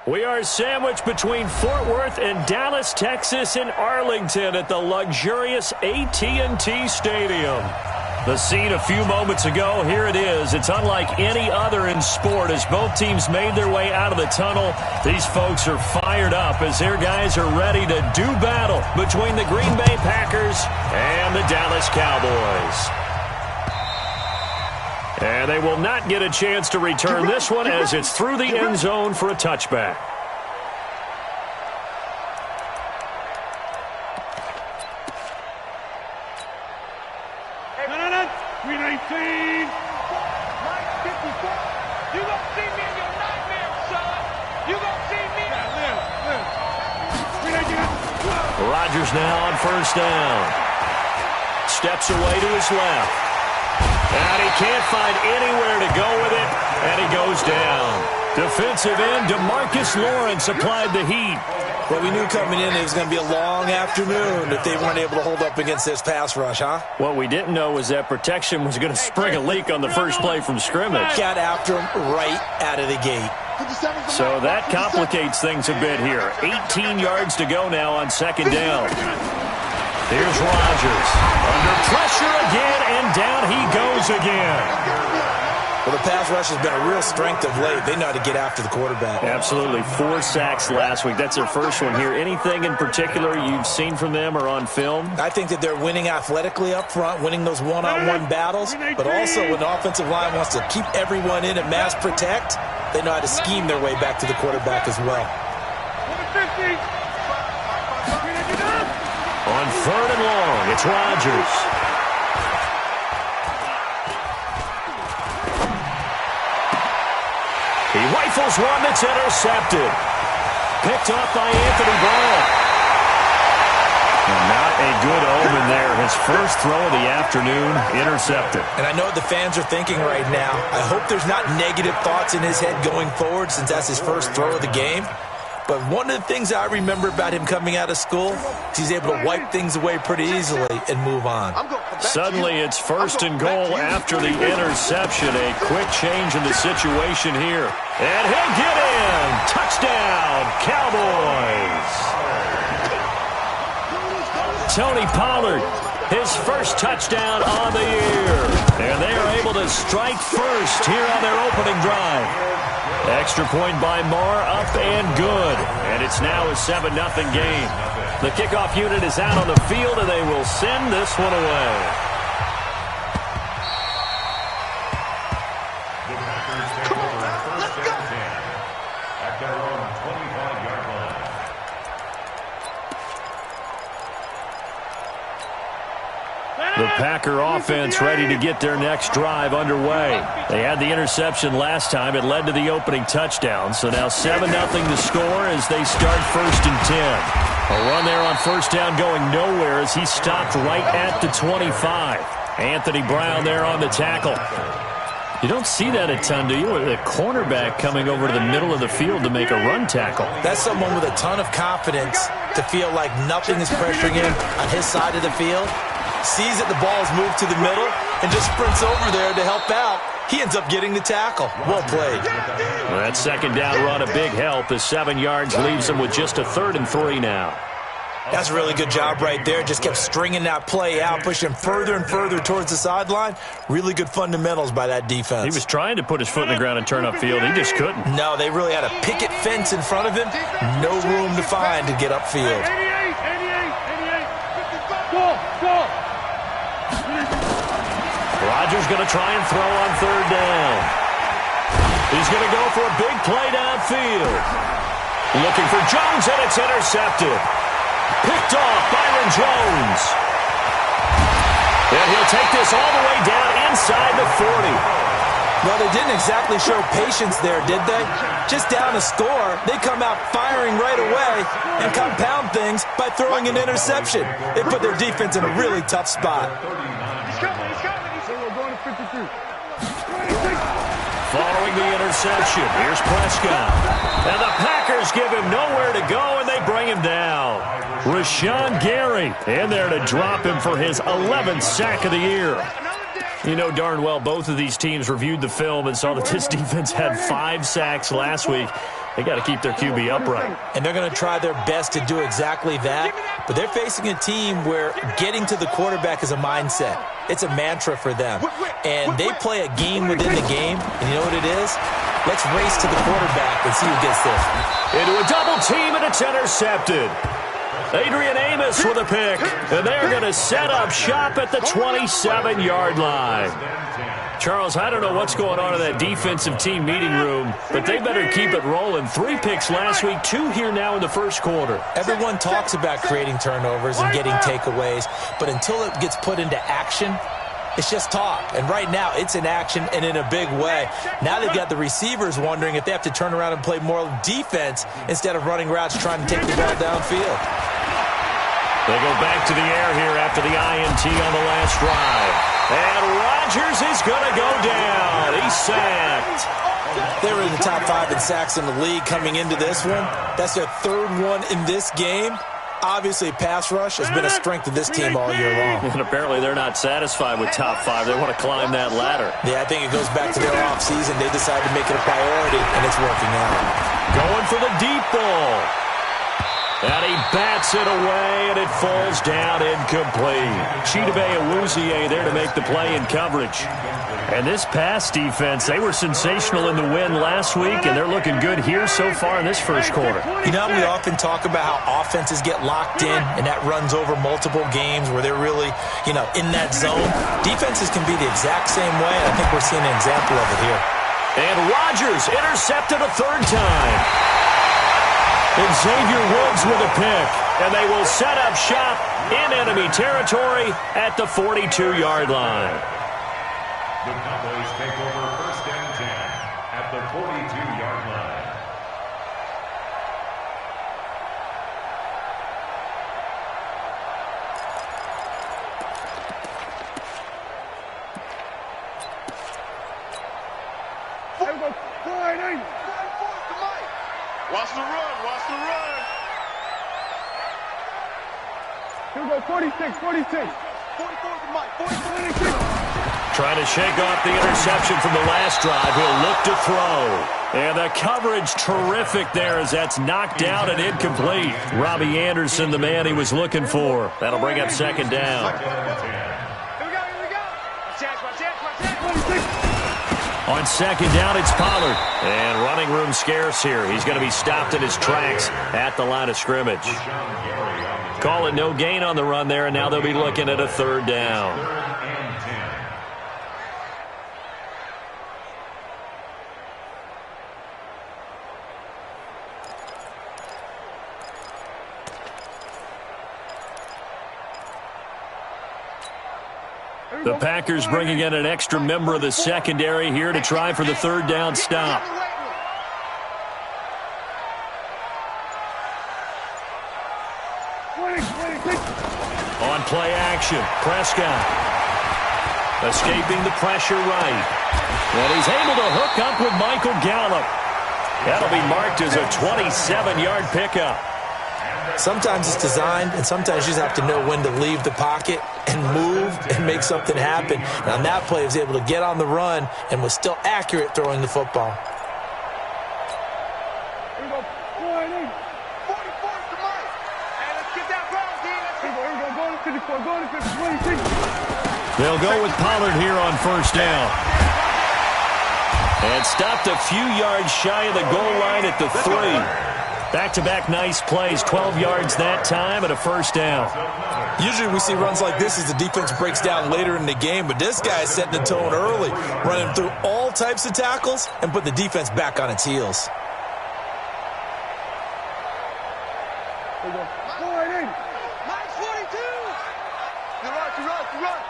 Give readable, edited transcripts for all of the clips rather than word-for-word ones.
We are sandwiched between Fort Worth and Dallas, Texas, and Arlington at the luxurious AT&T Stadium. The scene a few moments ago, here it is. It's unlike any other in sport as both teams made their way out of the tunnel. These folks are fired up as their guys are ready to do battle between the Green Bay Packers and the Dallas Cowboys. And they will not get a chance to return this one as it's through the end zone for a touchback. Rodgers now on first down. Steps away to his left. And he can't find anywhere to go with it, and he goes down. Defensive end DeMarcus Lawrence applied the heat. Well, we knew coming in it was going to be a long afternoon if they weren't able to hold up against this pass rush, huh? What we didn't know was that protection was going to spring a leak on the first play from scrimmage. Got after him right out of the gate. So that complicates things a bit here. 18 yards to go now on second down. Here's Rodgers. Under pressure again, and down he goes again. Well, the pass rush has been a real strength of late. They know how to get after the quarterback. Absolutely. 4 sacks last week. That's their first one here. Anything in particular you've seen from them or on film? I think that they're winning athletically up front, winning those one-on-one battles, but also when the offensive line wants to keep everyone in and mass protect, they know how to scheme their way back to the quarterback as well. On third and long, it's Rodgers. He rifles one that's intercepted. Picked off by Anthony Brown. And not a good omen there. His first throw of the afternoon, intercepted. And I know what the fans are thinking right now. I hope there's not negative thoughts in his head going forward since that's his first throw of the game. But one of the things I remember about him coming out of school is he's able to wipe things away pretty easily and move on. Suddenly it's first and goal after the interception. A quick change in the situation here. And he'll get in. Touchdown, Cowboys. Tony Pollard, his first touchdown on the year. And they are able to strike first here on their opening drive. Extra point by Marr, up and good. And it's now a 7-0 game. The kickoff unit is out on the field, and they will send this one away. The Packer offense ready to get their next drive underway. They had the interception last time. It led to the opening touchdown. So now 7-0 to score as they start first and 10. A run there on first down going nowhere as he stopped right at the 25. Anthony Brown there on the tackle. You don't see that a ton, do you? With a cornerback coming over to the middle of the field to make a run tackle. That's someone with a ton of confidence to feel like nothing is pressuring him on his side of the field. Sees that the ball is moved to the middle and just sprints over there to help out. He ends up getting the tackle. Well played. Well, that second down run a big help as 7 yards leaves him with just a 3rd and 3 now. That's a really good job right there. Just kept stringing that play out, pushing further and further towards the sideline. Really good fundamentals by that defense. He was trying to put his foot in the ground and turn upfield. He just couldn't. No, they really had a picket fence in front of him. No room to find to get upfield. Rodgers going to try and throw on 3rd down. He's going to go for a big play downfield. Looking for Jones, and it's intercepted. Picked off Byron Jones. And he'll take this all the way down inside the 40. Well, they didn't exactly show patience there, did they? Just down a score, they come out firing right away and compound things by throwing an interception. They put their defense in a really tough spot. Following the interception, here's Prescott. And the Packers give him nowhere to go, and they bring him down. Rashawn Gary in there to drop him for his 11th sack of the year. You know darn well both of these teams reviewed the film and saw that this defense had 5 sacks last week. They got to keep their QB upright. And they're going to try their best to do exactly that. But they're facing a team where getting to the quarterback is a mindset. It's a mantra for them. And they play a game within the game. And you know what it is? Let's race to the quarterback and see who gets this. Into a double team, and it's intercepted. Adrian Amos with a pick. And they're going to set up shop at the 27-yard line. Charles, I don't know what's going on in that defensive team meeting room, but they better keep it rolling. 3 picks last week, 2 here now in the first quarter. Everyone talks about creating turnovers and getting takeaways, but until it gets put into action, it's just talk. And right now, it's in action and in a big way. Now they've got the receivers wondering if they have to turn around and play more defense instead of running routes trying to take the ball downfield. They go back to the air here after the INT on the last drive. And Rodgers is going to go down. He's sacked. They were in the top 5 in sacks in the league coming into this one. That's their 3rd one in this game. Obviously, pass rush has been a strength of this team all year long. And apparently they're not satisfied with top 5. They want to climb that ladder. Yeah, I think it goes back to their offseason. They decided to make it a priority, and it's working out. Going for the deep ball. And he bats it away, and it falls down incomplete. Chidobe Awuzie there to make the play in coverage. And this pass defense, they were sensational in the win last week, and they're looking good here so far in this first quarter. You know, we often talk about how offenses get locked in, and that runs over multiple games where they're really, in that zone. Defenses can be the exact same way, and I think we're seeing an example of it here. And Rodgers intercepted a 3rd time. And Xavier Woods with a pick. And they will set up shop in enemy territory at the 42-yard line. The Cowboys take over 1st and 10 at the 42-yard line. Watch the run, watch the run. Here we go, 46, 46. 44 for Mike, 46. Trying to shake off the interception from the last drive. He'll look to throw. And the coverage terrific there as that's knocked down and incomplete. Robbie Anderson, the man he was looking for. That'll bring up 2nd down. Here we go, here we go. Watch out. On 2nd down, it's Pollard. And running room scarce here. He's going to be stopped in his tracks at the line of scrimmage. Call it no gain on the run there, and now they'll be looking at a 3rd down. The Packers bringing in an extra member of the secondary here to try for the 3rd down stop. On play action, Prescott escaping the pressure right. And he's able to hook up with Michael Gallup. That'll be marked as a 27-yard pickup. Sometimes it's designed, and sometimes you just have to know when to leave the pocket and move and make something happen. And on that play, he was able to get on the run and was still accurate throwing the football. Here we go, 44 to Mike. Hey, let's get that ball, D. Here we go, go to 54, go to 56. They'll go with Pollard here on 1st down. And stopped a few yards shy of the goal line at the 3. Back-to-back nice plays, 12 yards that time, and a 1st down. Usually we see runs like this as the defense breaks down later in the game, but this guy is setting the tone early, running through all types of tackles and put the defense back on its heels. Here we go, 4-8. Mike's 42. You run.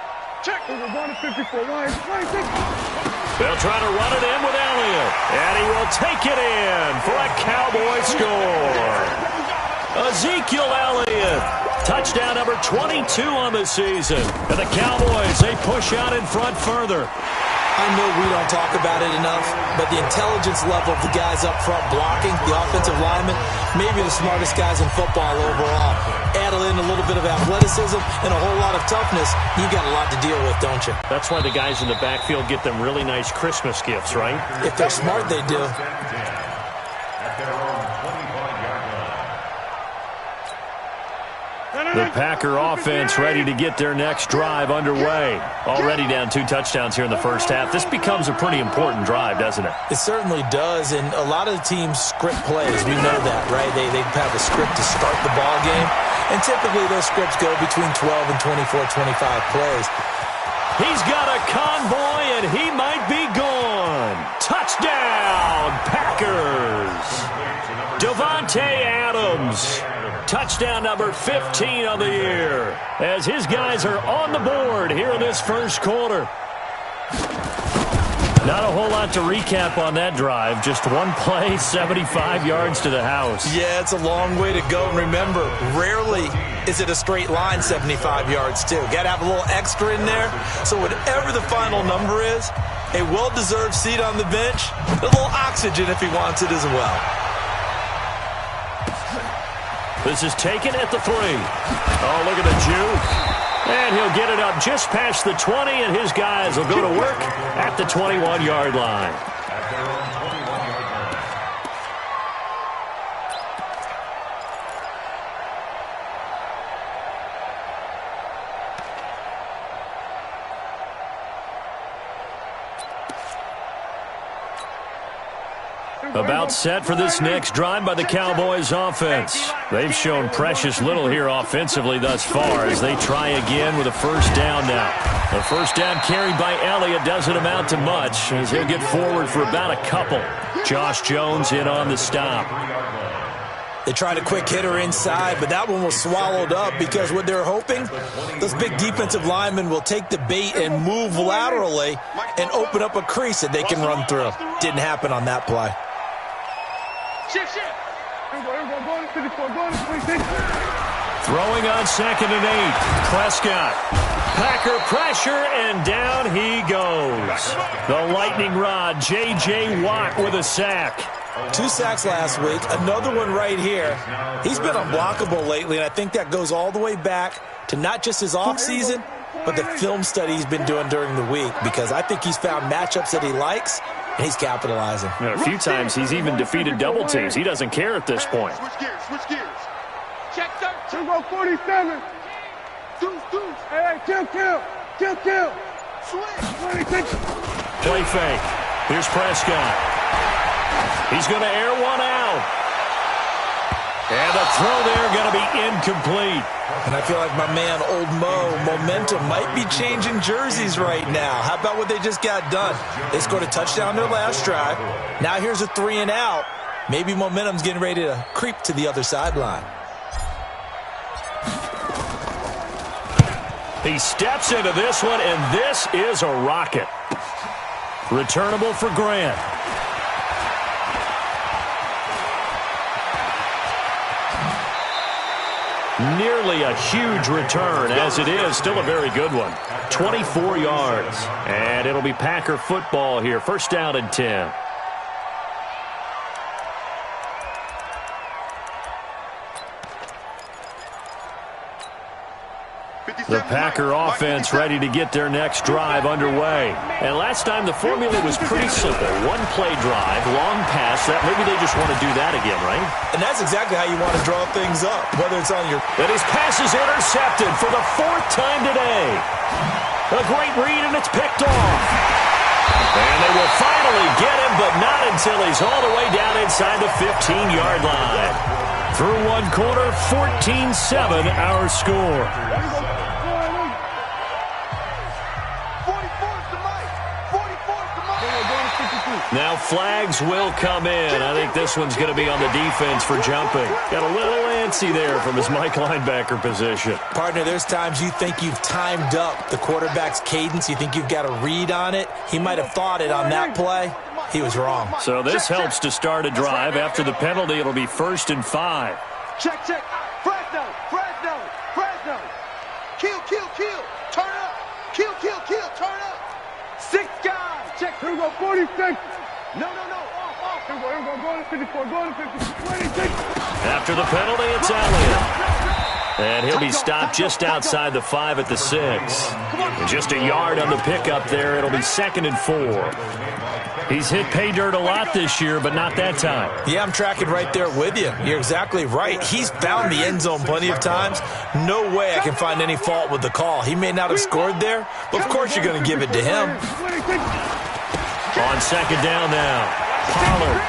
Check. Here we go, going to 54, 26. They'll try to run it in with Elliott, and he will take it in for a Cowboy score. Ezekiel Elliott, touchdown number 22 on the season. And the Cowboys, they push out in front further. I know we don't talk about it enough, but the intelligence level of the guys up front blocking, the offensive linemen, maybe the smartest guys in football overall. Add in a little bit of athleticism and a whole lot of toughness, you got a lot to deal with, don't you? That's why the guys in the backfield get them really nice Christmas gifts, right? If they're smart, they do. At their The Packer offense ready to get their next drive underway. Already down 2 touchdowns here in the first half. This becomes a pretty important drive, doesn't it? It certainly does, and a lot of the teams script plays. We know that, right? They have a script to start the ball game, and typically those scripts go between 12 and 24, 25 plays. He's got a convoy, and he might be gone. Touchdown, Packers. Davante Adams. Touchdown number 15 of the year, as his guys are on the board here in this first quarter. Not a whole lot to recap on that drive. Just one play, 75 yards to the house. Yeah, it's a long way to go. And remember, rarely is it a straight line 75 yards, too. Got to have a little extra in there. So whatever the final number is, a well-deserved seat on the bench, a little oxygen if he wants it as well. This is taken at the 3. Oh, look at the juke. And he'll get it up just past the 20, and his guys will go to work at the 21-yard line. At their own 21-yard line. About set for this next drive by the Cowboys offense. They've shown precious little here offensively thus far as they try again with a first down now. The first down carried by Elliott doesn't amount to much as he'll get forward for about a couple. Josh Jones in on the stop. They tried a quick hitter inside, but that one was swallowed up because what they're hoping, those big defensive linemen will take the bait and move laterally and open up a crease that they can run through. Didn't happen on that play. Throwing on 2nd and 8. Prescott. Packer pressure, and down he goes. The lightning rod, J.J. Watt with a sack. 2 sacks last week, another one right here. He's been unblockable lately, and I think that goes all the way back to not just his offseason, but the film study he's been doing during the week, because I think he's found matchups that he likes, and he's capitalizing. A few times he's even defeated double teams. He doesn't care at this point. Switch gears, switch gears. Check 13. Here go 47. Deuce. Hey, kill. Switch. 26. Play fake. Here's Prescott. He's going to air one out. And the throw there going to be incomplete. And I feel like my man, Old Mo, momentum might be changing jerseys right now. How about what they just got done? They scored a touchdown their last drive. Now here's a 3 and out. Maybe momentum's getting ready to creep to the other sideline. He steps into this one, and this is a rocket. Returnable for Grant. Nearly a huge return, as it is still a very good one. 24 yards. And it'll be Packer football here. First down and 10. The Packer offense ready to get their next drive underway. And last time the formula was pretty simple. One play drive, long pass. That maybe they just want to do that again, right? And that's exactly how you want to draw things up, whether it's on your... And his pass is intercepted for the 4th time today. A great read, and it's picked off. And they will finally get him, but not until he's all the way down inside the 15-yard line. Through one quarter, 14-7 our score. Now flags will come in. I think this one's going to be on the defense for jumping. Got a little antsy there from his Mike linebacker position. Partner, there's times you think you've timed up the quarterback's cadence. You think you've got a read on it. He might have thought it on that play. He was wrong. So this helps to start a drive. After the penalty, it'll be 1st and 5. Check. Fresno. Kill. Turn up. Kill. Turn up. 6 guys. Check. Here we go, 46. No. Off. Here we go. Go to 54. 26. After the penalty, it's Elliott. And he'll be stopped just outside the 5 at the 6. And just a yard on the pickup there. It'll be 2nd and 4. He's hit pay dirt a lot this year, but not that time. Yeah, I'm tracking right there with you. You're exactly right. He's found the end zone plenty of times. No way I can find any fault with the call. He may not have scored there, but of course you're going to give it to him. On 2nd down now, Pollard.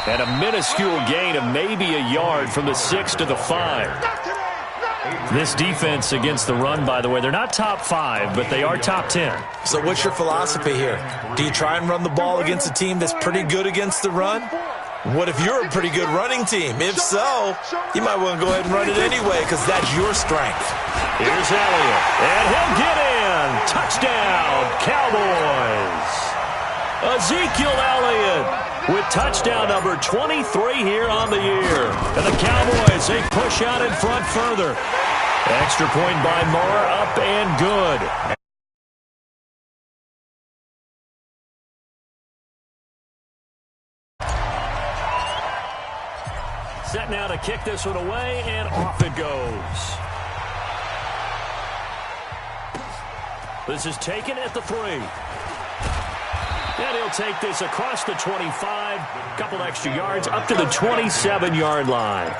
And a minuscule gain of maybe a yard from the 6 to the 5. This defense against the run, by the way, they're not top 5, but they are top 10. So what's your philosophy here? Do you try and run the ball against a team that's pretty good against the run? What if you're a pretty good running team? If so, you might want to go ahead and run it anyway because that's your strength. Here's Elliott, and he'll get in. Touchdown, Cowboys. Ezekiel Elliott with touchdown number 23 here on the year. And the Cowboys, they push out in front further. Extra point by Moore, up and good. Set now to kick this one away, and off it goes. This is taken at the 3. And he'll take this across the 25, a couple extra yards, up to the 27-yard line.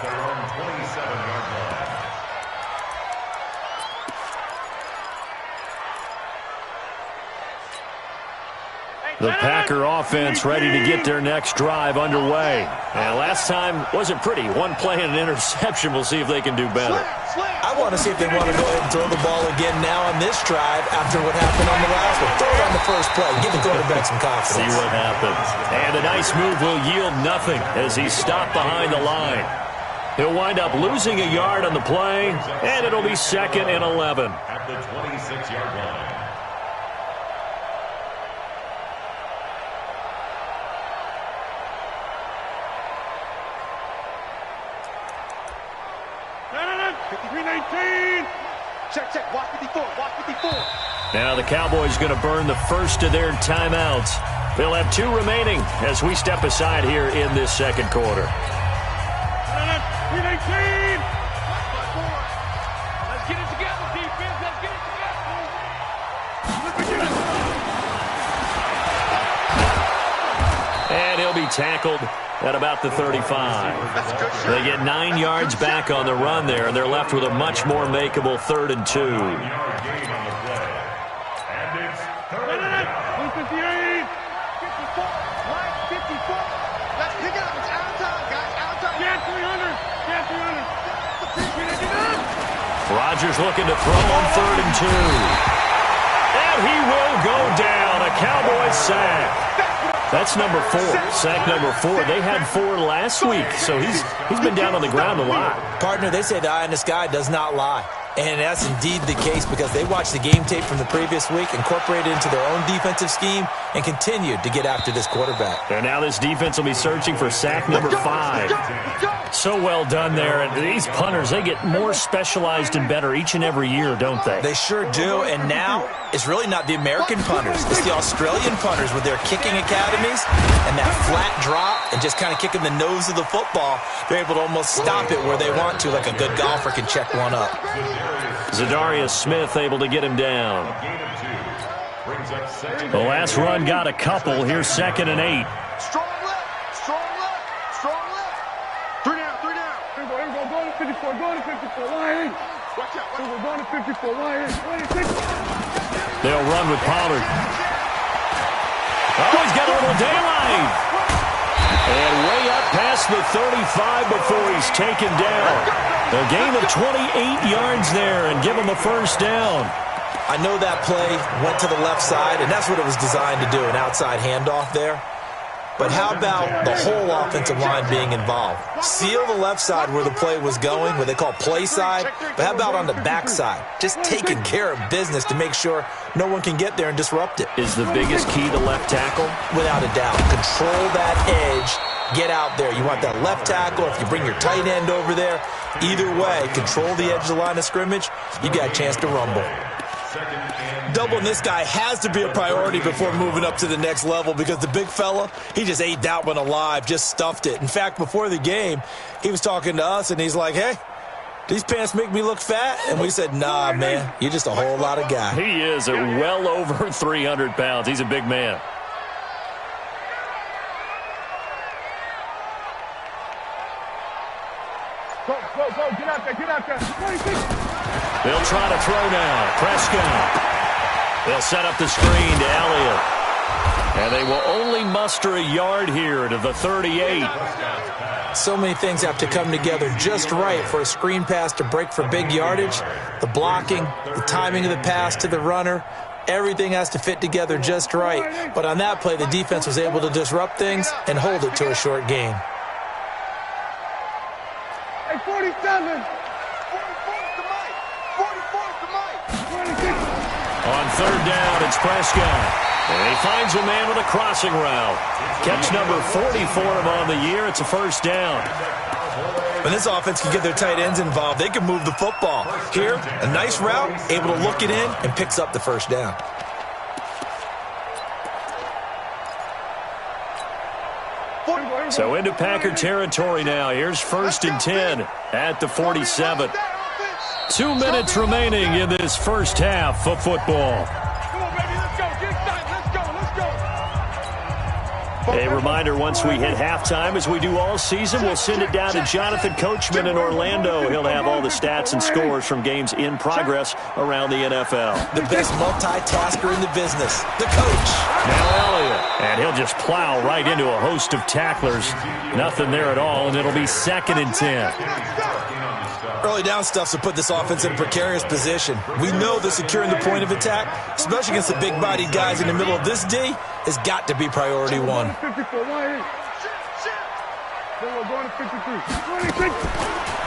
The Packer offense ready to get their next drive underway. And last time wasn't pretty. One play and an interception. We'll see if they can do better. I want to see if they want to go ahead and throw the ball again now on this drive after what happened on the last one. Throw it on the first play. Give the quarterback some confidence. See what happens. And a nice move will yield nothing as he's stopped behind the line. He'll wind up losing a yard on the play, and it'll be 2nd and 11. At the 26-yard line. Check. Watch 54. Watch 54. Now the Cowboys going to burn the first of their timeouts. They'll have 2 remaining as we step aside here in this second quarter. 3-18. Let's get it together, defense. Let's get it together. And he'll be tackled at about the 35. They get 9 yards back on the run there, and they're left with a much more makeable 3rd and 2. And it's 3rd down. 158. 54. Line 54. Let's pick it up. It's out of time, guys. Out of time. Yeah, 300. Yeah, 300. Rodgers looking to throw on 3rd and 2. And he will go down. A Cowboys sack. That's number 4. Sack number 4. They had 4 last week, so he's been down on the ground a lot. Partner, they say the eye in the sky does not lie. And that's indeed the case because they watched the game tape from the previous week, incorporated it into their own defensive scheme, and continued to get after this quarterback. And now this defense will be searching for sack number 5. So well done there. And these punters, they get more specialized and better each and every year, don't they? They sure do. And now it's really not the American punters. It's the Australian punters with their kicking academies and that flat drop and just kind of kicking the nose of the football. They're able to almost stop it where they want to, like a good golfer can check one up. Zadarius Smith able to get him down. The last run got a couple. Here's 2nd and 8. Strong left. Strong left. Strong left. 3 down. 3 down. Here we go. Going to 54. Going to 54. Line 8. Watch out. We're going to 54. Line 8. They'll run with Pollard. Oh, he's got a little daylight. And way up past the 35 before he's taken down. A gain of 28 yards there and give him a first down. I know that play went to the left side, and that's what it was designed to do, an outside handoff there. But how about the whole offensive line being involved? Seal the left side where the play was going, what they call play side, but how about on the back side? Just taking care of business to make sure no one can get there and disrupt it. Is the biggest key to left tackle? Without a doubt. Control that edge. Get out there. You want that left tackle. If you bring your tight end over there, either way, control the edge of the line of scrimmage, you got a chance to rumble. Doubling this guy has to be a priority before moving up to the next level because the big fella, he just ate that one alive, just stuffed it. In fact, before the game, he was talking to us, and he's like, hey, these pants make me look fat? And we said, nah, man, you're just a whole lot of guy. He is at well over 300 pounds. He's a big man. Go, get out there. They'll try to throw now. Prescott. They'll set up the screen to Elliott. And they will only muster a yard here to the 38. So many things have to come together just right for a screen pass to break for big yardage. The blocking, the timing of the pass to the runner, everything has to fit together just right. But on that play, the defense was able to disrupt things and hold it to a short gain. Hey, 47. 44 On third down, it's Prescott. And he finds a man with a crossing route. Catch number 44 on the year. It's a first down. When this offense can get their tight ends involved, they can move the football. Here, a nice route, able to look it in, and picks up the first down. So into Packer territory now. Here's first and 10 at the 47. 2 minutes remaining in this first half of football. A reminder, once we hit halftime, as we do all season, we'll send it down to Jonathan Coachman in Orlando. He'll have all the stats and scores from games in progress around the NFL. The best multitasker in the business, the coach. Now Elliott, and he'll just plow right into a host of tacklers. Nothing there at all, and it'll be second and 10. Early down stuffs will put this offense in a precarious position. We know that securing the point of attack, especially against the big-bodied guys in the middle of this D, has got to be priority one.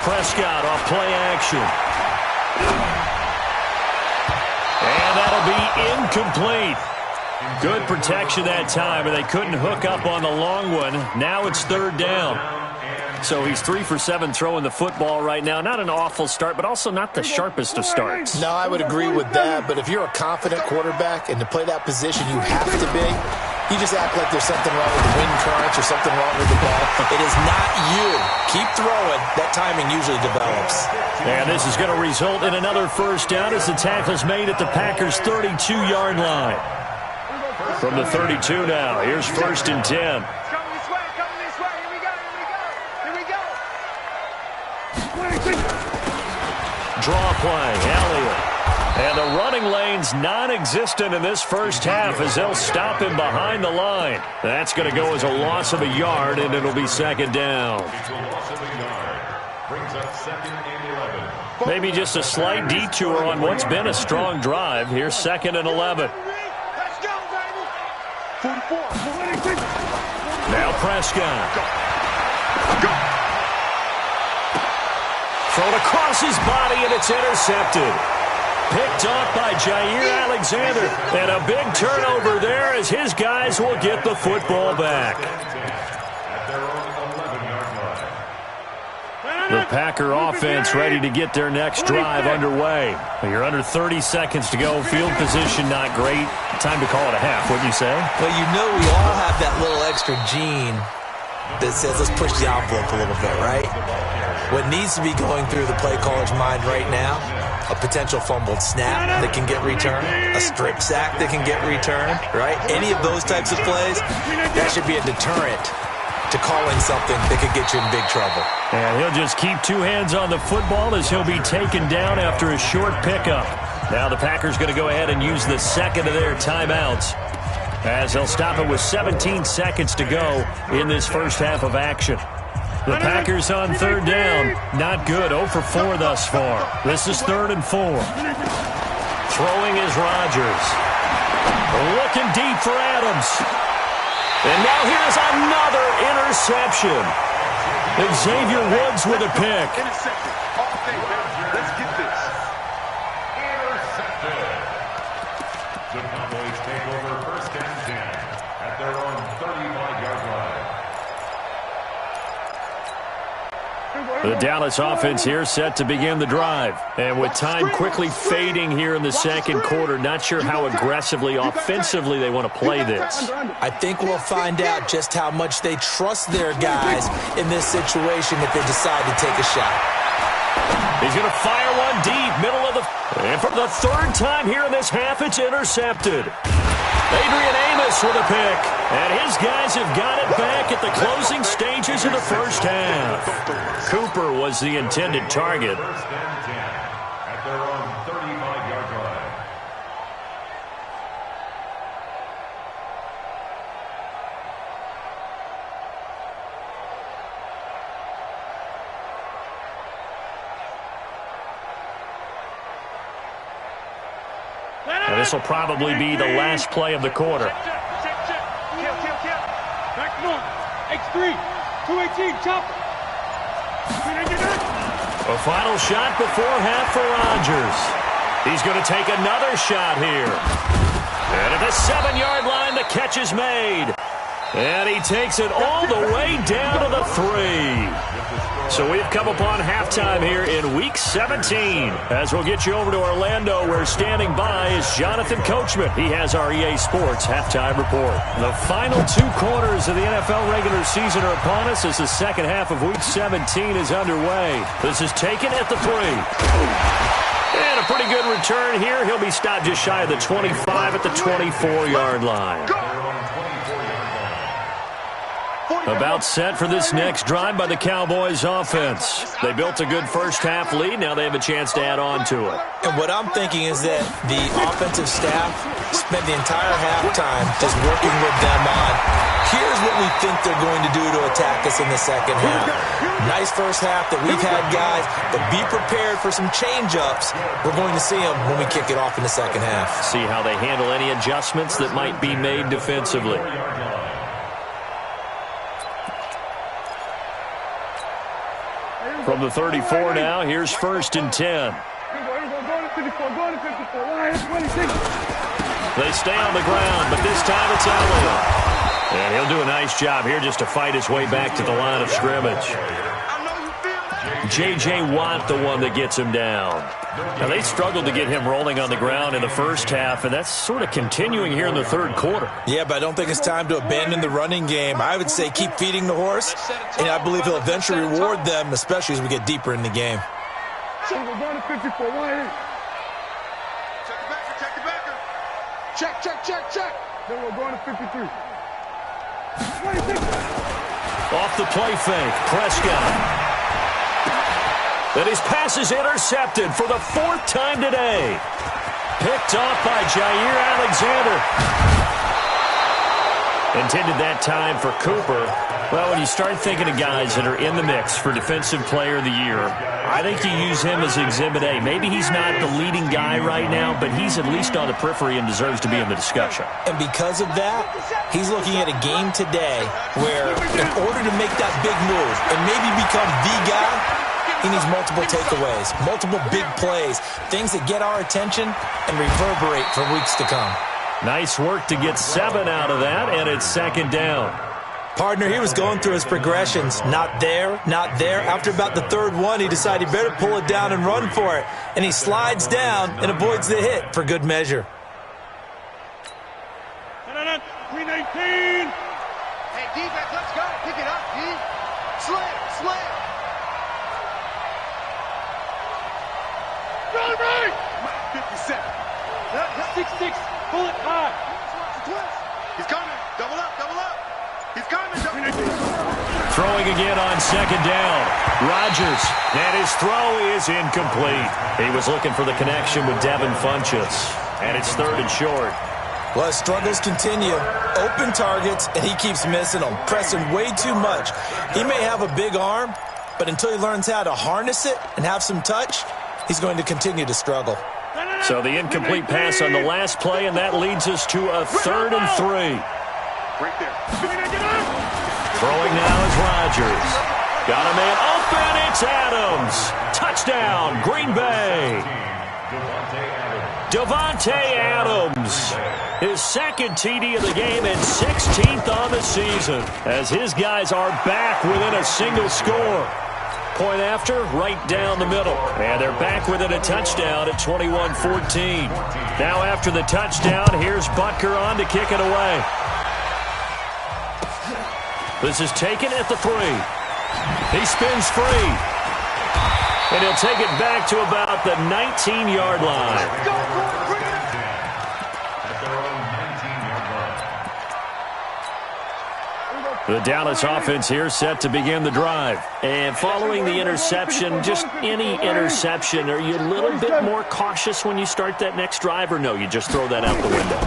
Prescott off play action. And that'll be incomplete. Good protection that time, and they couldn't hook up on the long one. Now it's third down. So he's 3 for 7 throwing the football right now. Not an awful start, but also not the sharpest of starts. No, I would agree with that. But if you're a confident quarterback and to play that position you have to be, you just act like there's something wrong with the wind currents or something wrong with the ball. It is not you. Keep throwing. That timing usually develops. And this is going to result in another first down as the tackle's made at the Packers' 32-yard line. From the 32 now, here's first and 10. Draw play, Elliott. And the running lane's non-existent in this first half as they'll stop him behind the line. That's going to go as a loss of a yard, and it'll be second down. Maybe just a slight detour on what's been a strong drive. Here's second and 11. Now Prescott. Thrown across his body, and it's intercepted. Picked off by Jair Alexander. And a big turnover there as his guys will get the football back. The Packer offense ready to get their next drive underway. You're under 30 seconds to go. Field position not great. Time to call it a half, wouldn't you say? Well, you know we all have that little extra gene that says let's push the envelope a little bit, right? What needs to be going through the play caller's mind right now, a potential fumbled snap that can get returned, a strip sack that can get returned, right? Any of those types of plays, that should be a deterrent to calling something that could get you in big trouble. And he'll just keep two hands on the football as he'll be taken down after a short pickup. Now the Packers going to go ahead and use the second of their timeouts as they'll stop it with 17 seconds to go in this first half of action. The Packers on third down. Not good. 0 for 4 thus far. This is 3rd and 4. Throwing is Rodgers. Looking deep for Adams. And now here's another interception. Xavier Woods with a pick. Let's get this. Intercepted. The Cowboys take over first and 10 at their own 35-yard line. The Dallas offense here set to begin the drive. And with time quickly fading here in the second quarter, not sure how aggressively, offensively they want to play this. I think we'll find out just how much they trust their guys in this situation if they decide to take a shot. He's going to fire one deep, middle of the... And for the third time here in this half, it's intercepted. Adrian Amos with a pick. And his guys have got it back at the closing stages of the first half. Cooper was the intended target. First and 10 at their own 35-yard line. And this will probably be the last play of the quarter. Back north. X3. 218. Chop. A final shot before half for Rodgers. He's going to take another shot here. And at the 7-yard line, the catch is made. And he takes it all the way down to the 3. So we've come upon halftime here in Week 17. As we'll get you over to Orlando, where standing by is Jonathan Coachman. He has our EA Sports halftime report. The final 2 quarters of the NFL regular season are upon us as the second half of Week 17 is underway. This is taken at the 3. And a pretty good return here. He'll be stopped just shy of the 25 at the 24-yard line. About set for this next drive by the Cowboys offense. They built a good first-half lead. Now they have a chance to add on to it. And what I'm thinking is that the offensive staff spent the entire halftime just working with them on, here's what we think they're going to do to attack us in the second half. Nice first half that we've had, guys, but be prepared for some change-ups. We're going to see them when we kick it off in the second half. See how they handle any adjustments that might be made defensively. From the 34 now, here's 1st and 10. They stay on the ground, but this time it's Elliott. And he'll do a nice job here just to fight his way back to the line of scrimmage. J.J. Watt, the one that gets him down. Now, they struggled to get him rolling on the ground in the first half, and that's sort of continuing here in the third quarter. Yeah, but I don't think it's time to abandon the running game. I would say keep feeding the horse, and I believe he'll eventually reward them, especially as we get deeper in the game. Check the backer. Check. Then we're going to 53. Off the play fake, Prescott. And his pass is intercepted for the 4th time today. Picked off by Jair Alexander. Intended that time for Cooper. Well, when you start thinking of guys that are in the mix for Defensive Player of the Year, I think you use him as Exhibit A. Maybe he's not the leading guy right now, but he's at least on the periphery and deserves to be in the discussion. And because of that, he's looking at a game today where in order to make that big move and maybe become the guy, he needs multiple takeaways, multiple big plays, things that get our attention and reverberate for weeks to come. Nice work to get 7 out of that, and it's 2nd down. Partner, he was going through his progressions. Not there, not there. After about the 3rd one, he decided he better pull it down and run for it. And he slides down and avoids the hit for good measure. 319. Hey, defense, let's go. Pick it up, D. Slam. Right. 57. 6-6. Pull it high. He's coming. Double up. He's coming. Throwing again on 2nd down. Rodgers, and his throw is incomplete. He was looking for the connection with Devin Funchess, and it's 3rd and short. Well, his struggles continue. Open targets, and he keeps missing them, pressing way too much. He may have a big arm, but until he learns how to harness it and have some touch, he's going to continue to struggle. So the incomplete pass on the last play, and that leads us to a 3rd and 3. Right there. Throwing now is Rodgers. Got a man open. It's Adams. Touchdown, Green Bay. Davante Adams. His 2nd TD of the game and 16th on the season, as his guys are back within a single score. Point after, right down the middle. And they're back within a touchdown at 21-14. Now after the touchdown, here's Butker on to kick it away. This is taken at the 3. He spins free. And he'll take it back to about the 19-yard line. At their own 19-yard line. The Dallas offense here set to begin the drive. And following the interception, just any interception, are you a little bit more cautious when you start that next drive, or no, you just throw that out the window?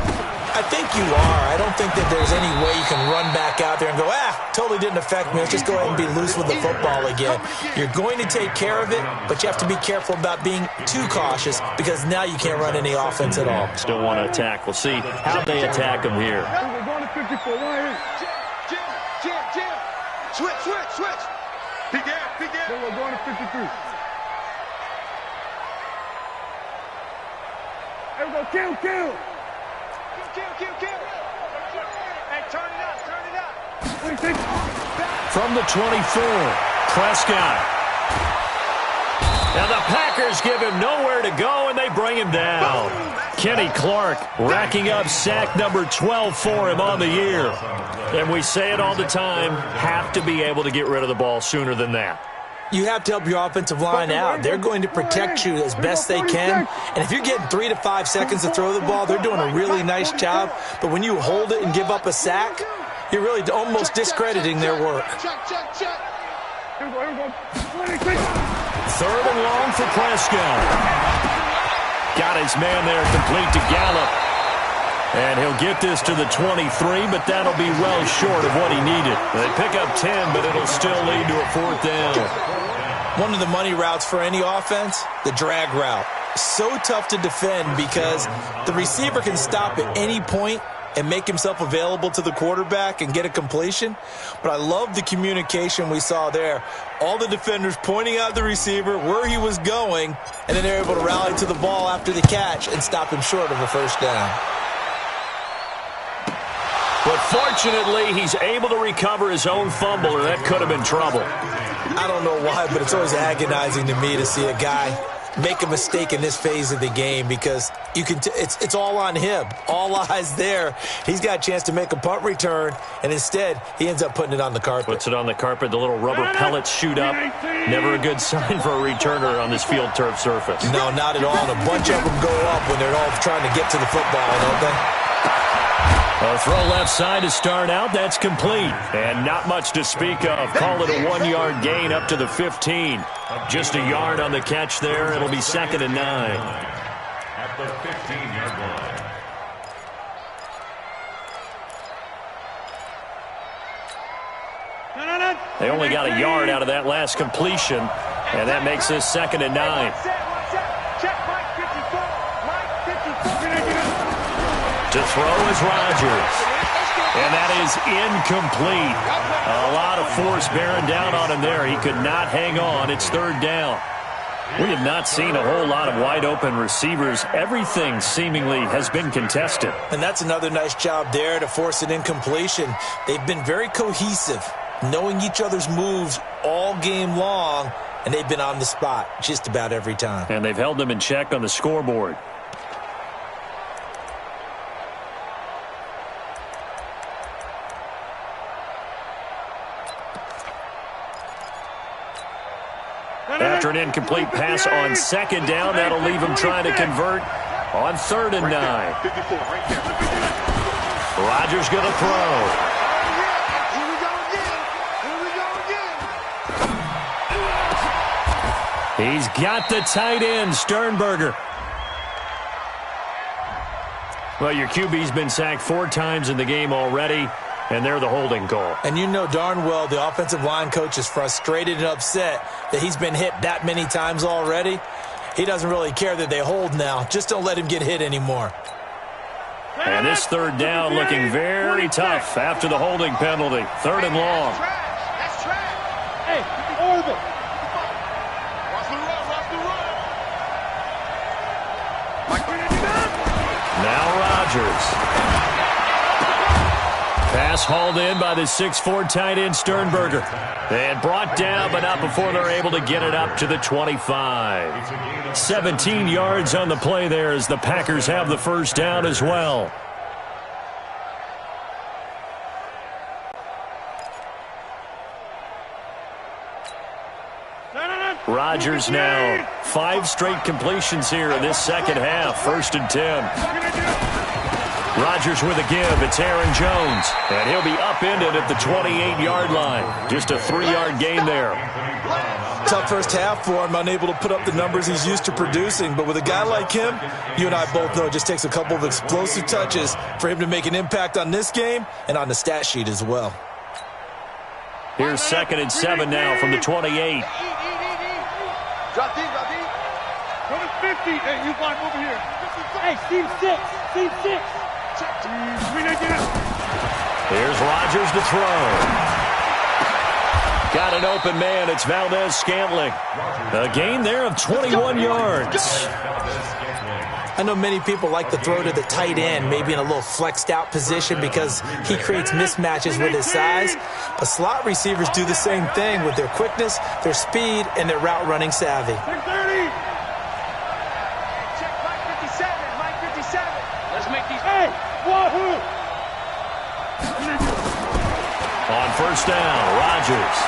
I think you are. I don't think that there's any way you can run back out there and go, totally didn't affect me. Let's just go ahead and be loose with the football again. You're going to take care of it, but you have to be careful about being too cautious because now you can't run any offense at all. Still want to attack. We'll see how they attack them here. We're going to 54. Jim. Switch. Peek out. We're going to 53. There we go. Kill. Hey, turn it up. From the 24, Prescott. Now the Packers give him nowhere to go, and they bring him down. Kenny Clark racking up sack number 12 for him on the year. And we say it all the time, have to be able to get rid of the ball sooner than that. You have to help your offensive line out. They're going to protect you as best they can. And if you're getting 3 to 5 seconds to throw the ball, they're doing a really nice job. But when you hold it and give up a sack, you're really almost discrediting their work. Third and long for Prescott. Got his man there complete to Gallup. And he'll get this to the 23, but that'll be well short of what he needed. They pick up 10, but it'll still lead to a fourth down. One of the money routes for any offense, the drag route. So tough to defend because the receiver can stop at any point and make himself available to the quarterback and get a completion. But I love the communication we saw there. All the defenders pointing out the receiver, where he was going, and then they're able to rally to the ball after the catch and stop him short of a first down. But fortunately, he's able to recover his own fumble, or that could have been trouble. I don't know why, but it's always agonizing to me to see a guy make a mistake in this phase of the game because you can. It's all on him. All eyes there. He's got a chance to make a punt return, and instead, he ends up putting it on the carpet. Puts it on the carpet. The little rubber pellets shoot up. Never a good sign for a returner on this field turf surface. No, not at all. And a bunch of them go up when they're all trying to get to the football, don't they? A throw left side to start out. That's complete. And not much to speak of. Call it a 1-yard gain up to the 15. Just a yard on the catch there. It'll be 2nd and 9. At the 15-yard line. They only got a yard out of that last completion. And that makes this 2nd and 9. To throw is Rodgers. And that is incomplete. A lot of force bearing down on him there. He could not hang on. It's 3rd down. We have not seen a whole lot of wide-open receivers. Everything seemingly has been contested. And that's another nice job there to force an incompletion. They've been very cohesive, knowing each other's moves all game long, and they've been on the spot just about every time. And they've held them in check on the scoreboard. After an incomplete pass on 2nd down, that'll leave him trying to convert on 3rd and 9. Rodgers going to throw. He's got the tight end, Sternberger. Well, your QB's been sacked 4 times in the game already, and they're the holding call. And you know darn well the offensive line coach is frustrated and upset that he's been hit that many times already. He doesn't really care that they hold now. Just don't let him get hit anymore. And this 3rd down looking very tough after the holding penalty. 3rd and long. That's trash. Hey, over. Watch the run. Now Rodgers. Pass hauled in by the 6'4" tight end Sternberger. And brought down, but not before they're able to get it up to the 25. 17 yards on the play there as the Packers have the first down as well. Rodgers now 5 straight completions here in this second half. 1st and 10. Rodgers with a give. It's Aaron Jones. And he'll be upended at the 28-yard line. Just a 3-yard gain there. Tough first half for him, unable to put up the numbers he's used to producing. But with a guy like him, you and I both know it just takes a couple of explosive touches for him to make an impact on this game and on the stat sheet as well. Here's 2nd and 7 now from the 28. Drop deep, drop deep. Go to 50. Hey, you find over here. Hey, Steve 6. Steve 6. Here's Rodgers to throw. Got an open man. It's Valdez-Scantling. A gain there of 21 yards. I know many people like to throw to the tight end, maybe in a little flexed out position because he creates mismatches with his size. But slot receivers do the same thing with their quickness, their speed, and their route running savvy. Check Mike 57, Mike 57. Let's make these. Hey, wahoo! On 1st down, Rodgers.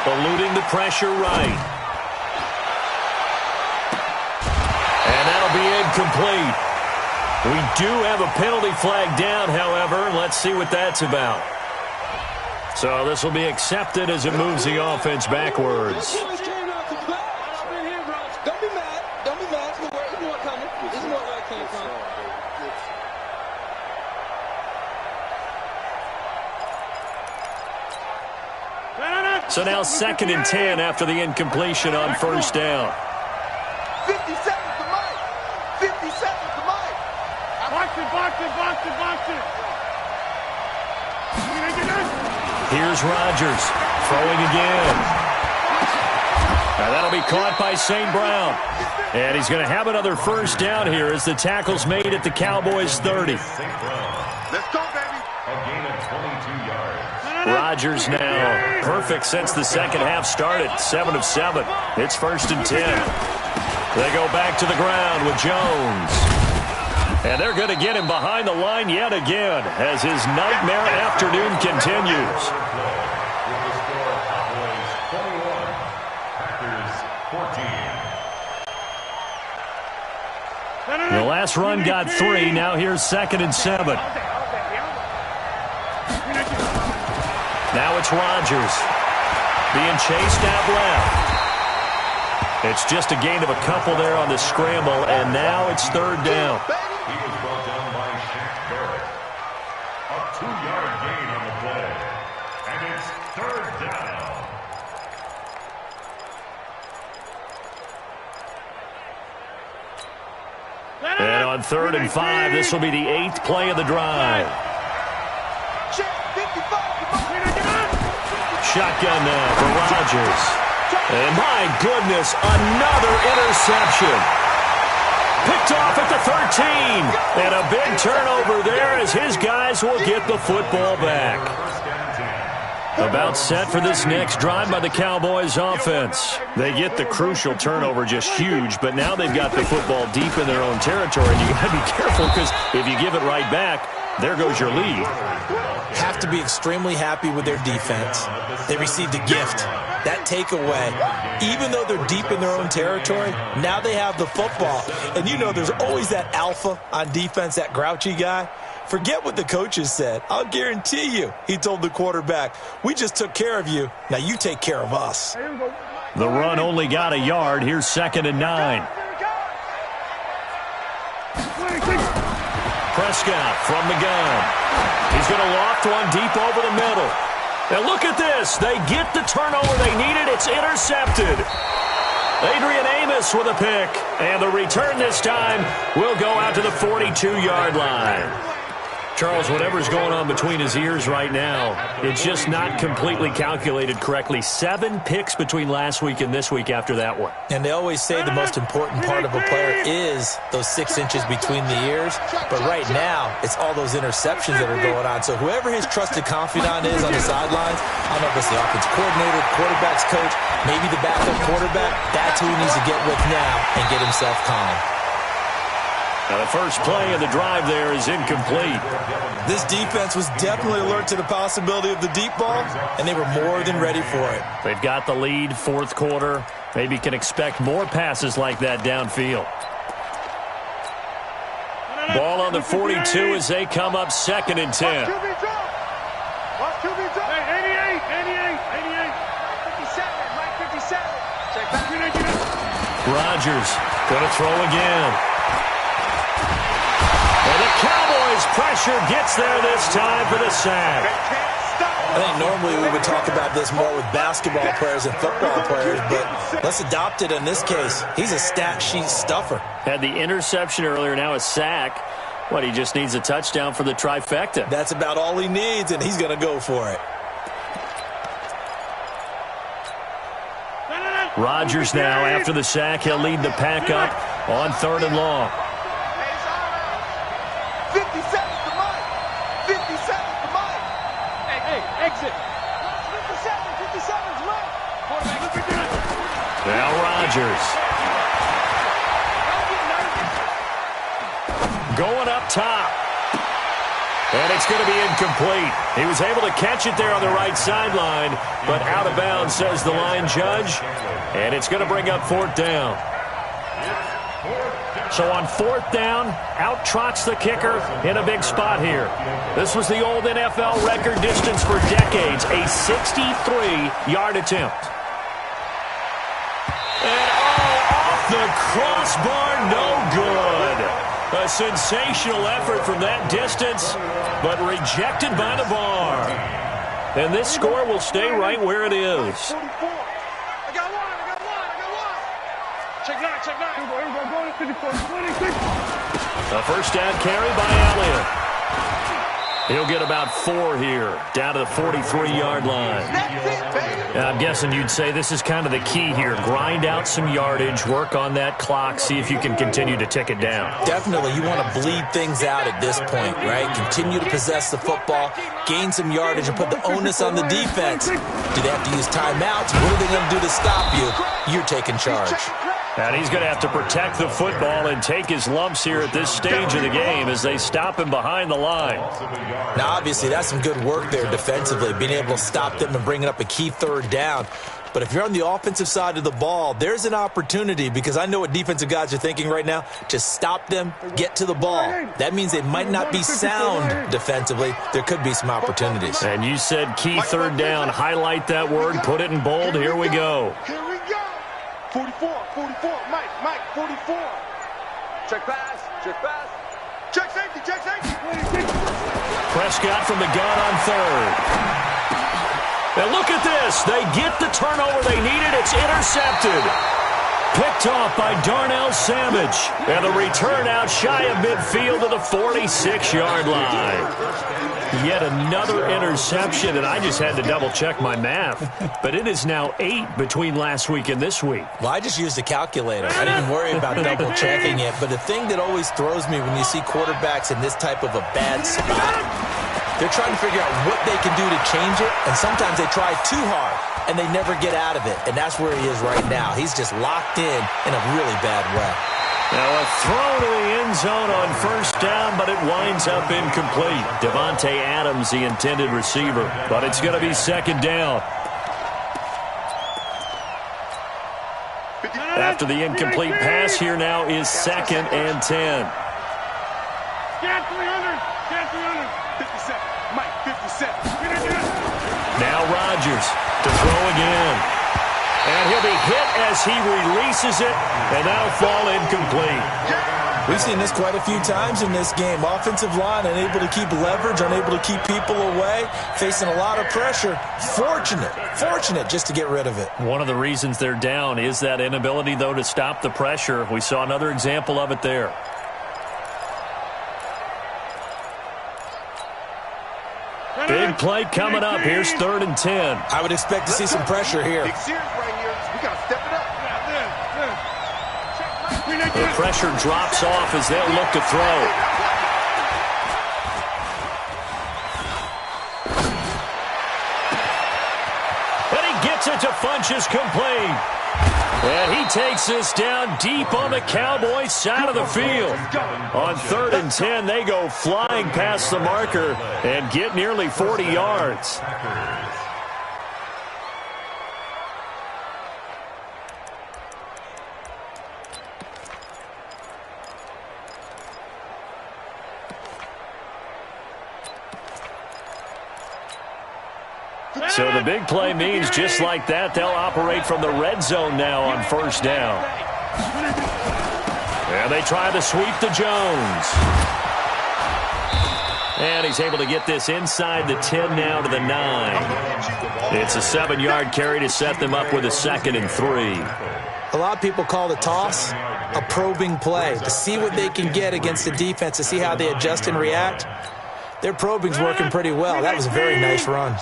Eluding the pressure right. And that'll be incomplete. We do have a penalty flag down, however. Let's see what that's about. So this will be accepted as it moves the offense backwards. Don't be mad. Don't be mad. There's more coming. There's more where I came from. So now 2nd and 10 after the incompletion on 1st down. 50 seconds to Mike. 50 seconds to Mike. Box it, box it, box it, box it. Here's Rodgers throwing again. And that'll be caught by St. Brown. And he's going to have another 1st down here as the tackle's made at the Cowboys' 30. Let's go, baby. A gain of 22 yards. Rodgers now perfect since the second half started. 7 of 7. It's 1st and 10. They go back to the ground with Jones. And they're going to get him behind the line yet again as his nightmare afternoon continues. With the score, Cowboys 21, Packers 14. The last run got 3. Now here's 2nd and 7. Now it's Rodgers being chased out left. It's just a gain of a couple there on the scramble, and now it's 3rd down. He was brought down by Shaq Barrett. A 2-yard gain on the play. And it's 3rd down. And on 3rd and 5, this will be the 8th play of the drive. Shotgun now for Rodgers. And my goodness, another interception. Picked off at the 13. And a big turnover there as his guys will get the football back. About set for this next drive by the Cowboys offense. They get the crucial turnover, just huge, but now they've got the football deep in their own territory. And you got to be careful because if you give it right back, there goes your lead. Have to be extremely happy with their defense. They received a gift. That takeaway, even though they're deep in their own territory, now they have the football. And you know there's always that alpha on defense, that grouchy guy. Forget what the coaches said. I'll guarantee you, he told the quarterback, we just took care of you. Now you take care of us. The run only got a yard. Here's 2nd and 9. Prescott from the gun. He's going to loft one deep over the middle. And look at this. They get the turnover they needed. It's intercepted. Adrian Amos with a pick. And the return this time will go out to the 42-yard line. Charles, whatever's going on between his ears right now, it's just not completely calculated correctly. 7 picks between last week and this week after that one. And they always say the most important part of a player is those 6 inches between the ears. But right now, it's all those interceptions that are going on. So whoever his trusted confidant is on the sidelines, I don't know if it's the offense coordinator, quarterback's coach, maybe the backup quarterback, that's who he needs to get with now and get himself calm. Now the first play of the drive there is incomplete. This defense was definitely alert to the possibility of the deep ball, and they were more than ready for it. They've got the lead, fourth quarter. Maybe can expect more passes like that downfield. Ball on the 42 as they come up 2nd and 10. Watch QB drop. Hey, 88. 57, Mike, 57. Check back. Rodgers going to throw again. And the Cowboys pressure gets there this time for the sack. I think normally we would talk about this more with basketball players and football players, but let's adopt it in this case. He's a stat sheet stuffer. Had the interception earlier, now a sack. What, he just needs a touchdown for the trifecta. That's about all he needs, and he's going to go for it. Rodgers now, after the sack, he'll lead the pack up on 3rd and long. 57 to Mike. 57 to Mike. Hey, exit. 57 to Mike. Now Rodgers. Going up top. And it's going to be incomplete. He was able to catch it there on the right sideline, but out of bounds, says the line judge. And it's going to bring up 4th down. So on 4th down, out trots the kicker in a big spot here. This was the old NFL record distance for decades, a 63-yard attempt. And off the crossbar, no good. A sensational effort from that distance, but rejected by the bar. And this score will stay right where it is. 44. I got one. Check nine. Here we go. A first down carry by Elliott. He'll get about 4 here, down to the 43-yard line. I'm guessing you'd say this is kind of the key here. Grind out some yardage, work on that clock, see if you can continue to tick it down. Definitely, you want to bleed things out at this point, right? Continue to possess the football, gain some yardage, and put the onus on the defense. Do they have to use timeouts? What are they going to do to stop you? You're taking charge. And he's going to have to protect the football and take his lumps here at this stage of the game as they stop him behind the line. Now, obviously, that's some good work there defensively, being able to stop them and bringing up a key 3rd down. But if you're on the offensive side of the ball, there's an opportunity, because I know what defensive guys are thinking right now. Just stop them, get to the ball. That means they might not be sound defensively. There could be some opportunities. And you said key 3rd down. Highlight that word, put it in bold. Here we go. 44, Mike, 44. Check pass. Check safety. Prescott from the gun on 3rd. And look at this. They get the turnover they needed. It's intercepted. Picked off by Darnell Savage. And the return out shy of midfield to the 46-yard line. Yet another interception, and I just had to double-check my math. But it is now 8 between last week and this week. Well, I just used a calculator. I didn't worry about double-checking it. But the thing that always throws me when you see quarterbacks in this type of a bad spot, they're trying to figure out what they can do to change it, and sometimes they try too hard, and they never get out of it. And that's where he is right now. He's just locked in a really bad way. Now a throw to the end zone on 1st down, but it winds up incomplete. Devontae Adams, the intended receiver, but it's going to be 2nd down. After the incomplete pass, here now is 2nd and 10. Scan 300. 57. Mike, 57. Now Rodgers to throw again. And he'll be hit as he releases it, and that'll fall incomplete. We've seen this quite a few times in this game. Offensive line unable to keep leverage, unable to keep people away, facing a lot of pressure. Fortunate just to get rid of it. One of the reasons they're down is that inability, though, to stop the pressure. We saw another example of it there. Big play coming up. Here's 3rd and 10. I would expect to see some pressure here. Big series right here. We got to step it up. The pressure drops off as they'll look to throw. And he gets it to Funchess complete. And he takes this down deep on the Cowboys side of the field. On 3rd and 10, they go flying past the marker and get nearly 40 yards. So the big play means just like that, they'll operate from the red zone now on 1st down. And they try to sweep to Jones. And he's able to get this inside the 10 now to the 9. It's a 7-yard carry to set them up with a 2nd and 3. A lot of people call the toss a probing play, to see what they can get against the defense, to see how they adjust and react. Their probing's working pretty well. That was a very nice run.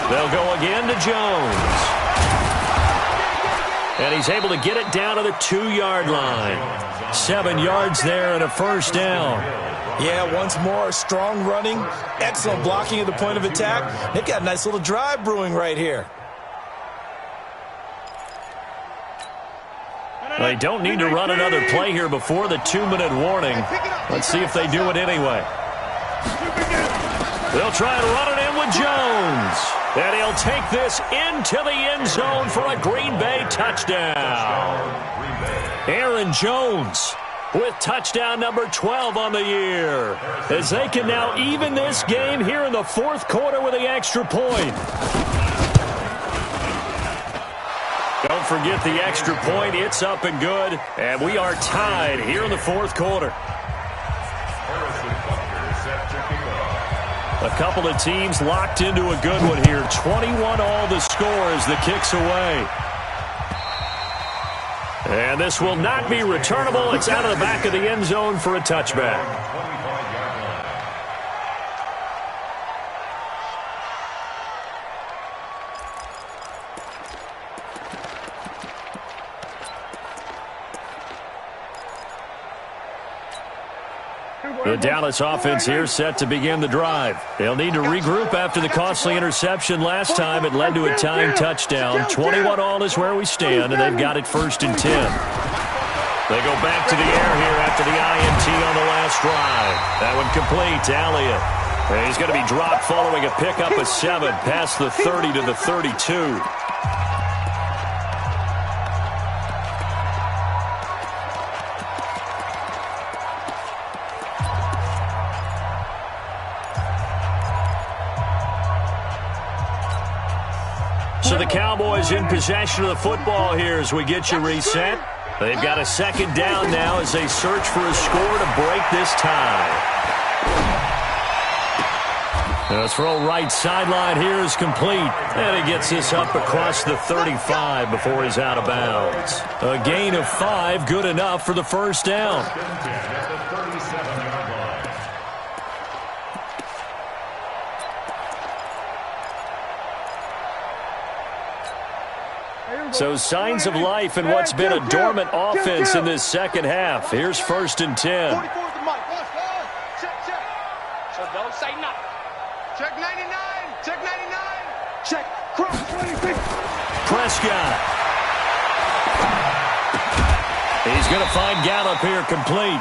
They'll go again to Jones. And he's able to get it down to the 2-yard line. 7 yards there and a 1st down. Yeah, once more, strong running, excellent blocking at the point of attack. They've got a nice little drive brewing right here. They don't need to run another play here before the 2-minute warning. Let's see if they do it anyway. They'll try to run it in with Jones. And he'll take this into the end zone for a Green Bay touchdown. Aaron Jones with touchdown number 12 on the year, as they can now even this game here in the 4th quarter with the extra point. Don't forget the extra point. It's up and good, and we are tied here in the 4th quarter. A couple of teams locked into a good one here. 21 all the score as the kick's away. And this will not be returnable. It's out of the back of the end zone for a touchback. The Dallas offense here set to begin the drive. They'll need to regroup after the costly interception last time. It led to a tying touchdown. 21 all is where we stand, and they've got it 1st and 10. They go back to the air here after the INT on the last drive. That one complete to Elliott. And he's going to be dropped following a pickup of 7 past the 30 to the 32. So the Cowboys in possession of the football here as we get you reset. They've got a 2nd down now as they search for a score to break this tie. The throw right sideline here is complete. And he gets this up across the 35 before he's out of bounds. A gain of 5, good enough for the 1st down. So signs of life in what's been a dormant offense in this 2nd half. Here's 1st and 10. So don't say nothing. Check 99. Check 99. Check. Cross 26. Prescott. He's going to find Gallup here complete.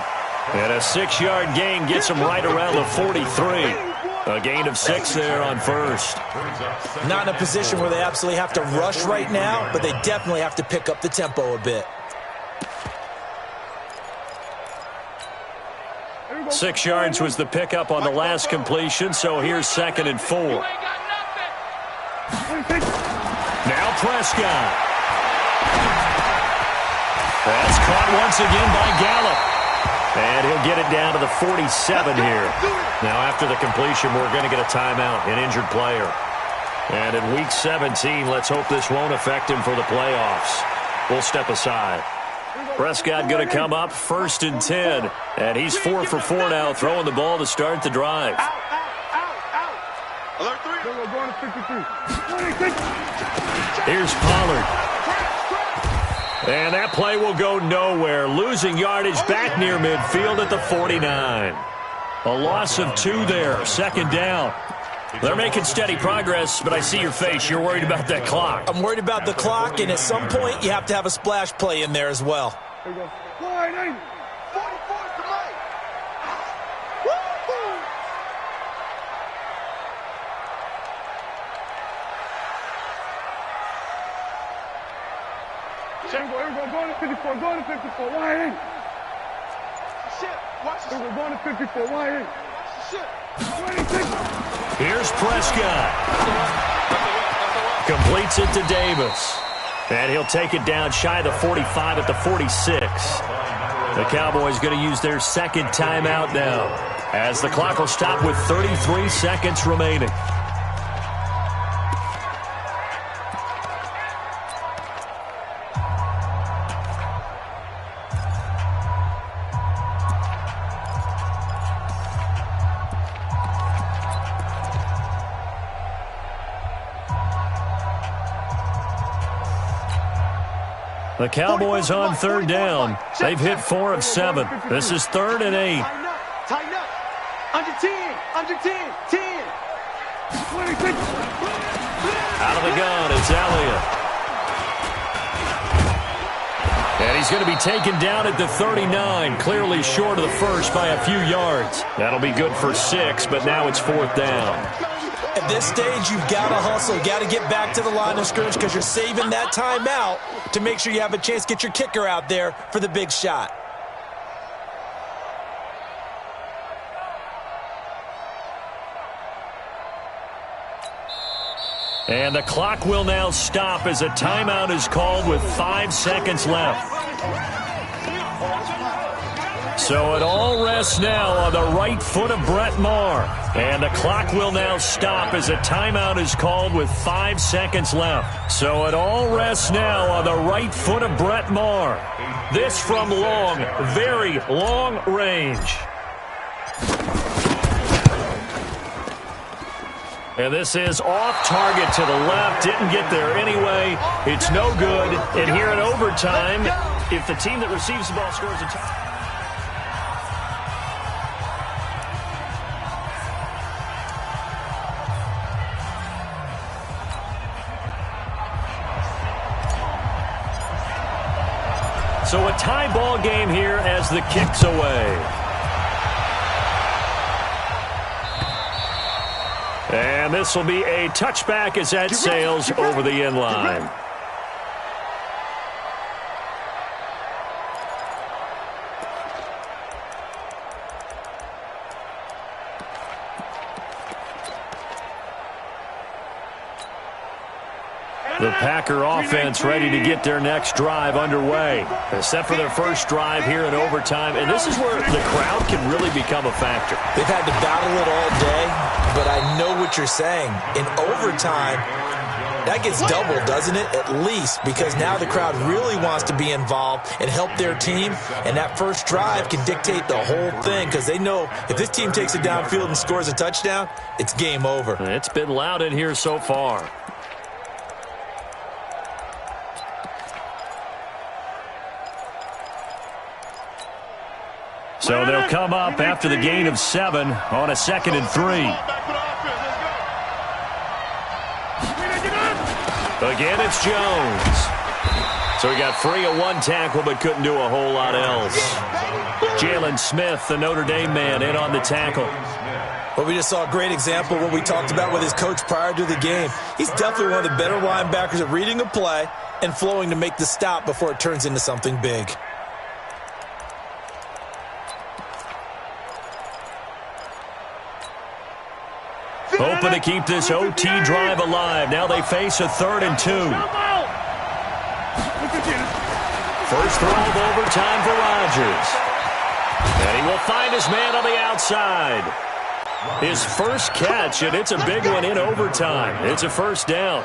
And a 6-yard gain gets him right around the 43. A gain of 6 there on 1st. Not in a position where they absolutely have to rush right now, but they definitely have to pick up the tempo a bit. 6 yards was the pickup on the last completion, so here's 2nd and 4. Now Prescott. That's caught once again by Gallup. And he'll get it down to the 47 here. Now, after the completion, we're going to get a timeout, an injured player. And in Week 17, let's hope this won't affect him for the playoffs. We'll step aside. Prescott going to come up 1st and 10. And he's 4 for 4 now, throwing the ball to start the drive. Alert 3. Going to 53. Here's Pollard. And that play will go nowhere. Losing yardage back near midfield at the 49. A loss of 2 there. 2nd down. They're making steady progress, but I see your face. You're worried about that clock. I'm worried about the clock, and at some point, you have to have a splash play in there as well. There you go. Wide 80. 44 tonight. Woo! Here we go. Going to 54. Going to 54. Wide 80. Shit. Watch the shit. Going to 54. Wide 80. Watch the shit. Here's Prescott. Completes it to Davis. And he'll take it down shy of the 45 at the 46. The Cowboys going to use their second timeout now, as the clock will stop with 33 seconds remaining. The Cowboys on third down. They've hit 4 of 7. This is 3rd and 8. Tighten up. Under 10. Under 10. 10. 26. Out of the gun, it's Elliott. And he's going to be taken down at the 39, clearly short of the first by a few yards. That'll be good for 6, but now it's 4th down. At this stage, you've got to hustle. Got to get back to the line of scrimmage because you're saving that timeout to make sure you have a chance to get your kicker out there for the big shot. And the clock will now stop as a timeout is called with 5 seconds left. So it all rests now on the right foot of Brett Maher. And the clock will now stop as a timeout is called with 5 seconds left. So it all rests now on the right foot of Brett Maher. This from long, very long range. And this is off target to the left. Didn't get there anyway. It's no good. And here in overtime, if the team that receives the ball scores a touchdown. So a tie ball game here as the kick's away. And this will be a touchback as that sails over the end line. The Packer offense ready to get their next drive underway. They're set for their first drive here in overtime, and this is where the crowd can really become a factor. They've had to battle it all day, but I know what you're saying. In overtime, that gets doubled, doesn't it? At least, because now the crowd really wants to be involved and help their team, and that first drive can dictate the whole thing because they know if this team takes it downfield and scores a touchdown, it's game over. It's been loud in here so far. So they'll come up after the gain of 7 on a 2nd and 3. Again, it's Jones. So he got free of 1 tackle but couldn't do a whole lot else. Jalen Smith, the Notre Dame man, in on the tackle. Well, we just saw a great example of what we talked about with his coach prior to the game. He's definitely one of the better linebackers at reading a play and flowing to make the stop before it turns into something big. Hoping to keep this OT drive alive. Now they face a 3rd and 2. First throw of overtime for Rodgers. And he will find his man on the outside. His first catch, and it's a big one in overtime. It's a first down.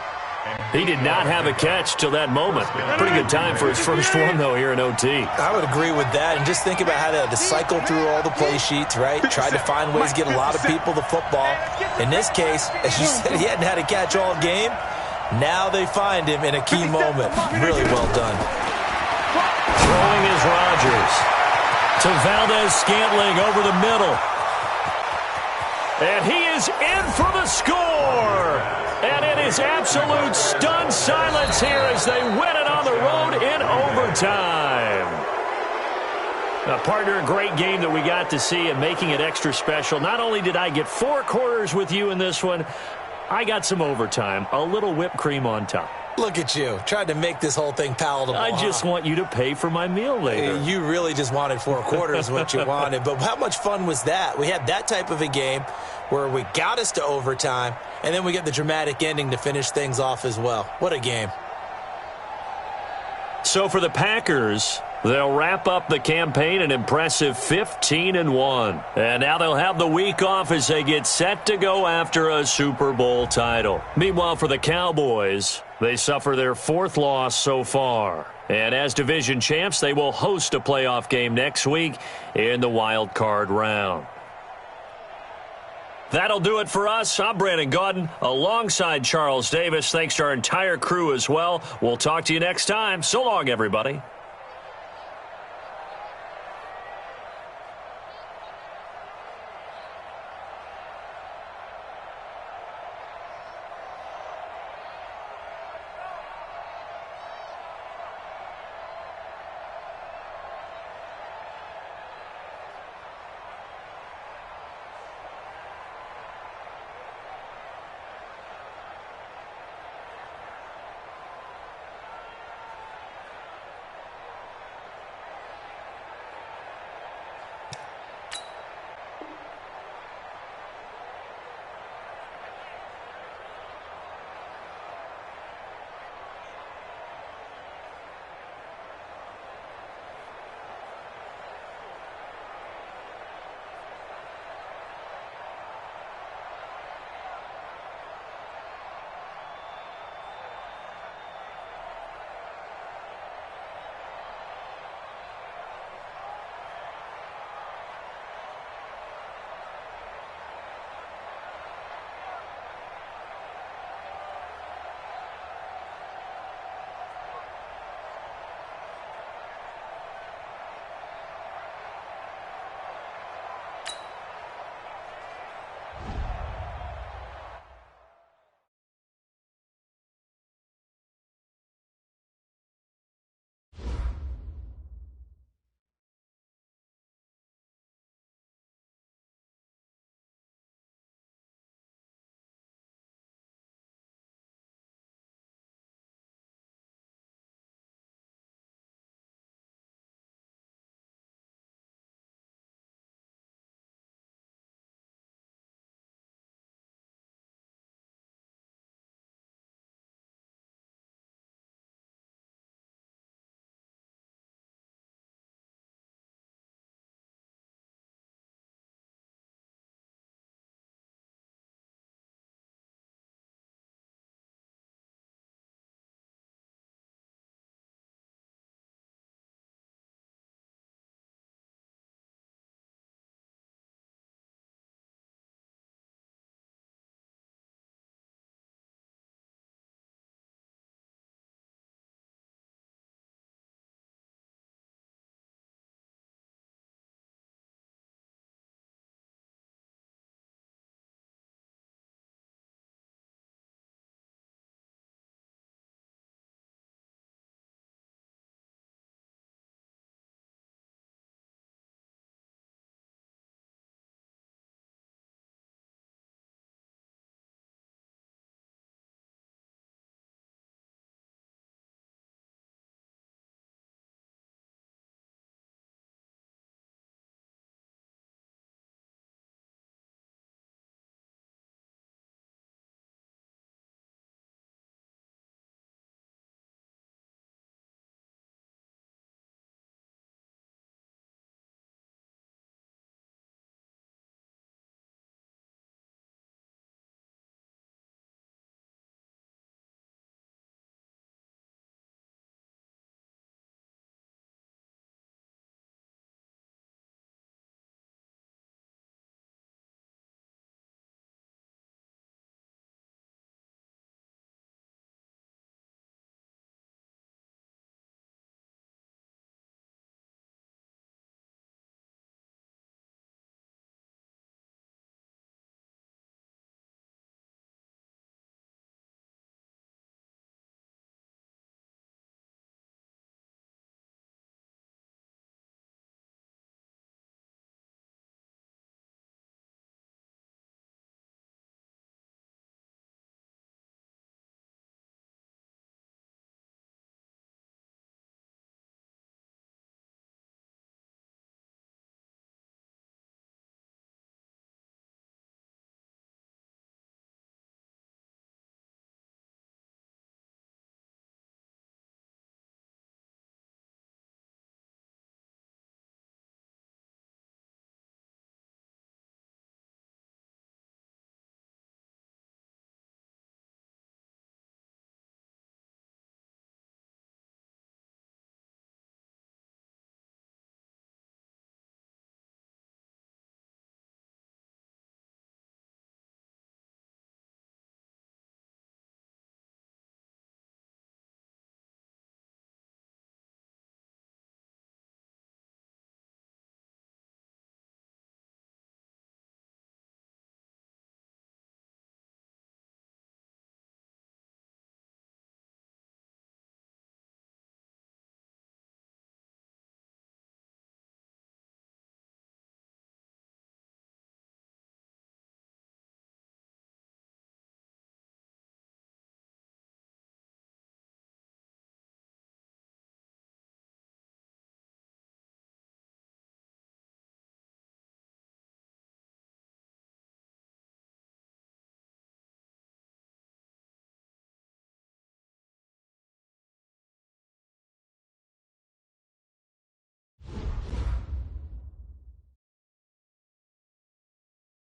He did not have a catch till that moment. Pretty good time for his first one, though, here in OT. I would agree with that. And just think about how to cycle through all the play sheets, right? Tried to find ways to get a lot of people the football. In this case, as you said, he hadn't had a catch all game. Now they find him in a key moment. Really well done. Throwing is Rodgers. To Valdez-Scantling over the middle. And he is in for the score. And it is absolute stunned silence here as they win it on the road in overtime. Partner, a great game that we got to see and making it extra special. Not only did I get 4 quarters with you in this one, I got some overtime, a little whipped cream on top. Look at you, trying to make this whole thing palatable. I just want you to pay for my meal later. You really just wanted 4 quarters what you wanted. But how much fun was that? We had that type of a game where we got us to overtime, and then we get the dramatic ending to finish things off as well. What a game. So for the Packers, they'll wrap up the campaign an impressive 15-1. And now they'll have the week off as they get set to go after a Super Bowl title. Meanwhile, for the Cowboys, they suffer their 4th loss so far. And as division champs, they will host a playoff game next week in the wild card round. That'll do it for us. I'm Brandon Gaudin alongside Charles Davis. Thanks to our entire crew as well. We'll talk to you next time. So long, everybody.